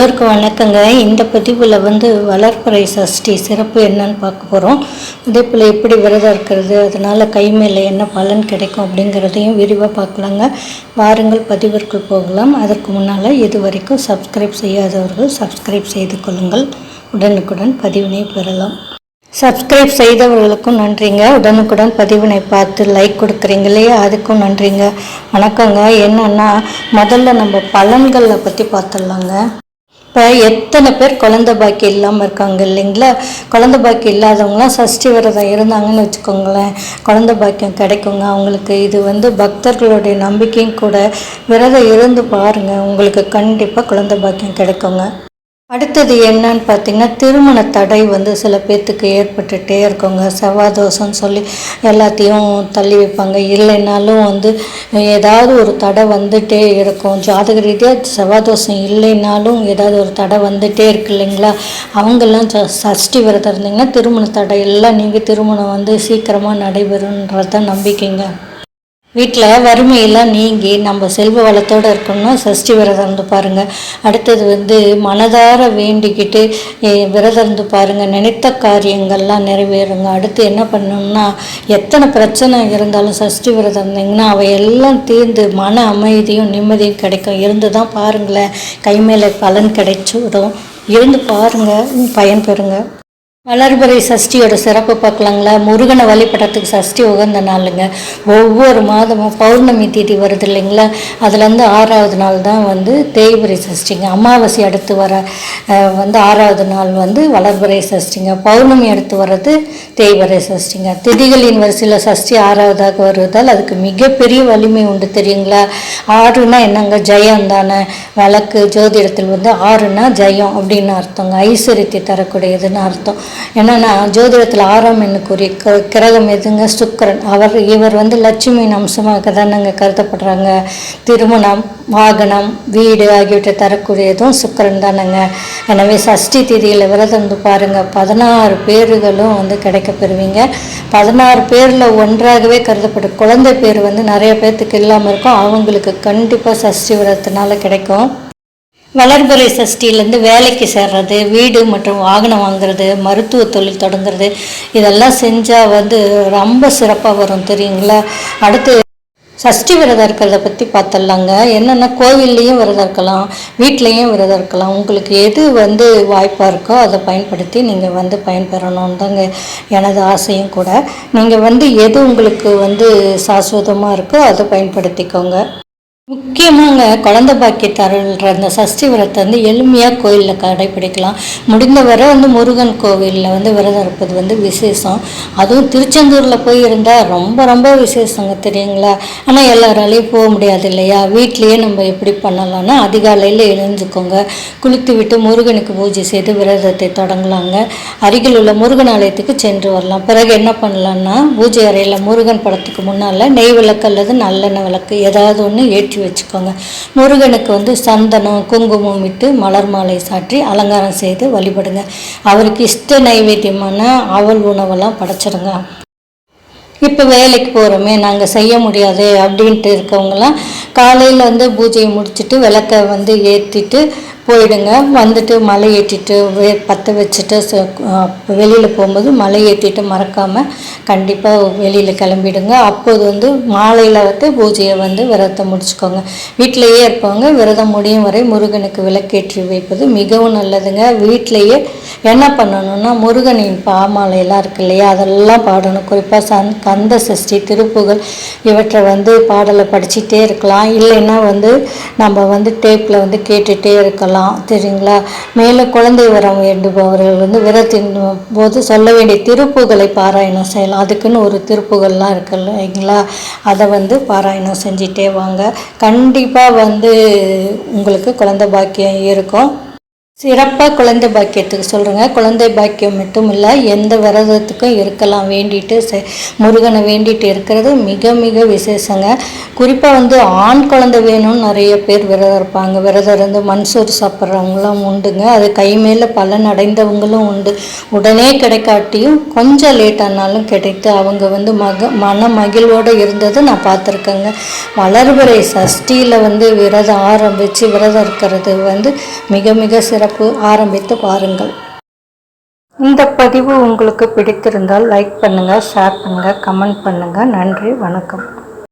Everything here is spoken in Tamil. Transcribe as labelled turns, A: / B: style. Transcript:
A: எல்லோருக்கும் வணக்கங்க. இந்த பதிவில் வளர்பிறை சஷ்டி சிறப்பு என்னன்னு பார்க்க போகிறோம். அதே போல் எப்படி விரதம் இருக்கிறது, அதனால் கை மேலே என்ன பலன் கிடைக்கும் அப்படிங்கிறதையும் விரிவாக பார்க்கலாங்க. வாருங்கள் பதிவிற்குள் போகலாம். அதற்கு முன்னால் இது வரைக்கும் சப்ஸ்கிரைப் செய்யாதவர்கள் சப்ஸ்கிரைப் செய்து கொள்ளுங்கள். உடனுக்குடன் பதிவினை பெறலாம். சப்ஸ்கிரைப் செய்தவர்களுக்கும் நன்றிங்க. உடனுக்குடன் பதிவினை பார்த்து லைக் கொடுக்குறீங்க இல்லையா, அதுக்கும் நன்றிங்க. வணக்கங்க. என்னன்னா முதல்ல நம்ம பலன்களை பற்றி பார்த்துடலாங்க. இப்போ எத்தனை பேர் குழந்தை பாக்கி இல்லாமல் இருக்காங்க இல்லைங்களா? குழந்தை பாக்கி இல்லாதவங்களாம் சஷ்டி விரதம் இருந்தாங்கன்னு வச்சுக்கோங்களேன், குழந்தை பாக்கியம் கிடைக்குங்க அவங்களுக்கு. இது பக்தர்களுடைய நம்பிக்கையும் கூட. விரதம் இருந்து பாருங்கள், உங்களுக்கு கண்டிப்பாக குழந்தை பாக்கியம் கிடைக்குங்க. அடுத்தது என்னன்னு பார்த்தீங்கன்னா, திருமண தடை சில பேர்த்துக்கு ஏற்பட்டுகிட்டே இருக்குங்க. செவ்வாதோஷம்னு சொல்லி எல்லாத்தையும் தள்ளி வைப்பாங்க. இல்லைன்னாலும் ஏதாவது ஒரு தடை வந்துகிட்டே இருக்கும். ஜாதக ரீதியாக செவ்வாதோஷம் இல்லைன்னாலும் ஏதாவது ஒரு தடை வந்துகிட்டே இருக்கு இல்லைங்களா? அவங்கெல்லாம் சஷ்டி விரதம் இருந்தீங்கன்னா திருமண தடை எல்லாம் நீங்கள் திருமணம் சீக்கிரமாக நடைபெறும்ன்றதான் நம்பிக்கைங்க. வீட்டில் வறுமையெல்லாம் நீங்கி நம்ம செல்வ வளத்தோடு இருக்கணும்னா சஷ்டி விரதம் இருந்து பாருங்கள். அடுத்தது மனதார வேண்டிக்கிட்டு விரதம் இருந்து பாருங்கள், நினைத்த காரியங்கள்லாம் நிறைவேறுங்க. அடுத்து என்ன பண்ணணும்னா, எத்தனை பிரச்சனை இருந்தாலும் சஷ்டி விரதம் இருந்தீங்கன்னா அவையெல்லாம் தீர்ந்து மன அமைதியும் நிம்மதியும் கிடைக்கும். இருந்து தான் பாருங்களேன், கை மேலே பலன் கிடைச்சிடும். இருந்து பாருங்கள், பயன் பெறுங்க. வளர்பிறை சஷ்டியோட சிறப்பு பார்க்கலாங்களா? முருகனை வழிபடுறதுக்கு சஷ்டி உகந்த நாளுங்க. ஒவ்வொரு மாதமும் பௌர்ணமி தேதி வருது இல்லைங்களா? அதுலேருந்து 6வது நாள் தான் தேய்பிறை சஷ்டிங்க. அமாவாசை அடுத்து வர 6வது நாள் வளர்பிறை சஷ்டிங்க. பௌர்ணமி அடுத்து வர்றது தேய்பிறை சஷ்டிங்க. திதிகளின் வரிசையில் சஷ்டி 6வதாக வருவதால் அதுக்கு மிகப்பெரிய வலிமை உண்டு தெரியுங்களா? 6னா என்னங்க? ஜெயம் தானே. வழக்கு ஜோதிடத்தில் 6னா ஜெயம் அப்படின்னு அர்த்தங்க. ஐஸ்வர்யத்தை தரக்கூடியதுன்னு அர்த்தம். என்னன்னா, ஜோதிடத்தில் 6ஆம் எண்ணுக்குரிய கிரகம் எதுங்க? சுக்கிரன். இவர் லட்சுமியின் அம்சமாக தானங்க கருதப்படுறாங்க. திருமணம், வாகனம், வீடு ஆகியவற்றை தரக்கூடியதும் சுக்கிரன் தானங்க. எனவே சஷ்டி திதியில் விரதம் பாருங்க, 16 பேர்களும் கிடைக்க பெறுவீங்க. 16 பேரில் ஒன்றாகவே கருதப்படும் குழந்தை பேர் நிறைய பேர்த்துக்கு இல்லாமல் இருக்கும். அவங்களுக்கு கண்டிப்பாக சஷ்டி விரதத்தினால கிடைக்கும். வளர்பிறை சஷ்டியிலேருந்து வேலைக்கு சேர்றது, வீடு மற்றும் வாகனம் வாங்குறது, மருத்துவ தொழில் தொடங்குறது, இதெல்லாம் செஞ்சால் ரொம்ப சிறப்பாக வரும் தெரியுங்களா? அடுத்து சஷ்டி விரதம் இருக்கிறத பற்றி பார்த்துடலாங்க. என்னென்னா, கோவில்லையும் விரதம் இருக்கலாம், வீட்லேயும் விரதம் இருக்கலாம். உங்களுக்கு எது வாய்ப்பாக இருக்கோ அதை பயன்படுத்தி நீங்கள் பயன்பெறணும்னு தாங்க எனது ஆசையும் கூட. நீங்கள் எது உங்களுக்கு சாஸ்வதமாக இருக்கோ அதை பயன்படுத்திக்கோங்க. முக்கியமாக குழந்தை பாக்கிய தருள்ற அந்த சஷ்டி விரதத்தை எளிமையாக கோயிலில் கடைப்பிடிக்கலாம். முடிந்தவரை முருகன் கோவிலில் விரதம் இருப்பது விசேஷம். அதுவும் திருச்செந்தூரில் போய் இருந்தால் ரொம்ப ரொம்ப விசேஷங்க தெரியுங்களா? ஆனால் எல்லாராலையும் போக முடியாது இல்லையா? வீட்லேயே நம்ம எப்படி பண்ணலாம்னா, அதிகாலையில் எழுந்துக்கோங்க, குளித்து விட்டு முருகனுக்கு பூஜை செய்து விரதத்தை தொடங்கலாங்க. அருகில் உள்ள முருகன் ஆலயத்துக்கு சென்று வரலாம். பிறகு என்ன பண்ணலான்னா, பூஜை அறையில் முருகன் படத்துக்கு முன்னால் நெய் விளக்கு அல்லது நல்லெண்ணெய் விளக்கு ஏதாவது ஒன்று ஏற்றி வச்சுக்கோங்க. முருகனுக்கு சந்தனம், குங்குமம் விட்டு மலர் மாலை சாற்றி அலங்காரம் செய்து வழிபடுங்க. அவருக்கு இஷ்ட நைவேத்தியமான அவல் உணவெல்லாம் படைச்சிடுங்க. இப்போ வேலைக்கு போகிறோமே, நாங்கள் செய்ய முடியாது அப்படின்ட்டு இருக்கவங்களாம் காலையில் பூஜையை முடிச்சுட்டு விளக்கை ஏற்றிட்டு போயிடுங்க. மலை ஏற்றிட்டு பற்ற வச்சுட்டு வெளியில் போகும்போது மலை ஏற்றிட்டு மறக்காமல் கண்டிப்பாக வெளியில் கிளம்பிடுங்க. அப்போது மாலையில் பூஜையை விரதத்தை முடிச்சுக்கோங்க. வீட்டிலையே இருப்பவங்க விரதம் முடியும் வரை முருகனுக்கு விளக்கேற்றி வைப்பது மிகவும் நல்லதுங்க. வீட்டிலையே என்ன பண்ணணும்னா, முருகனின் பாமாலையெல்லாம் இருக்கு இல்லையா, அதெல்லாம் பாடணும். குறிப்பாக கந்த சஷ்டி, திருப்புகள் இவற்றை பாடலை படிச்சுட்டே இருக்கலாம். இல்லைன்னா நம்ம டேப்பில் கேட்டுகிட்டே இருக்கலாம் தெரியுங்களா? மேலும் குழந்தை வரம் வேண்டுபவர்கள் விரதத்தின் போது சொல்ல வேண்டிய திருப்புகளை பாராயணம் செய்யலாம். அதுக்குன்னு ஒரு திருப்புகள்லாம் இருக்கு இல்லைங்களா? அதை பாராயணம் செஞ்சிட்டே வாங்க. கண்டிப்பாக உங்களுக்கு குழந்தை பாக்கியம் இருக்கும். சிறப்பாக குழந்தை பாக்கியத்துக்கு சொல்கிறேங்க. குழந்தை பாக்கியம் மட்டும் இல்லை, எந்த விரதத்துக்கும் இருக்கலாம் வேண்டிட்டு முருகனை வேண்டிட்டு இருக்கிறது மிக மிக விசேஷங்க. குறிப்பாக ஆண் குழந்தை வேணும்னு நிறைய பேர் விரதம் இருப்பாங்க. விரதம் இருந்து மண்சோறு சாப்பிட்றவங்களும் உண்டுங்க. அது கை மேலே பலன் அடைந்தவங்களும் உண்டு. உடனே கிடைக்காட்டியும் கொஞ்சம் லேட் ஆனாலும் கிடைத்து அவங்க மன மகிழ்வோடு இருந்தது நான் பார்த்துருக்கேங்க. வளர்பிறை சஷ்டியில் விரதம் ஆரம்பித்து விரதம் இருக்கிறது மிக மிக சிறப்பு. ஆரம்பித்து பாருங்கள். இந்த பதிவு உங்களுக்கு பிடித்திருந்தால் லைக் பண்ணுங்கள், ஷேர் பண்ணுங்கள், கமெண்ட் பண்ணுங்கள். நன்றி, வணக்கம்.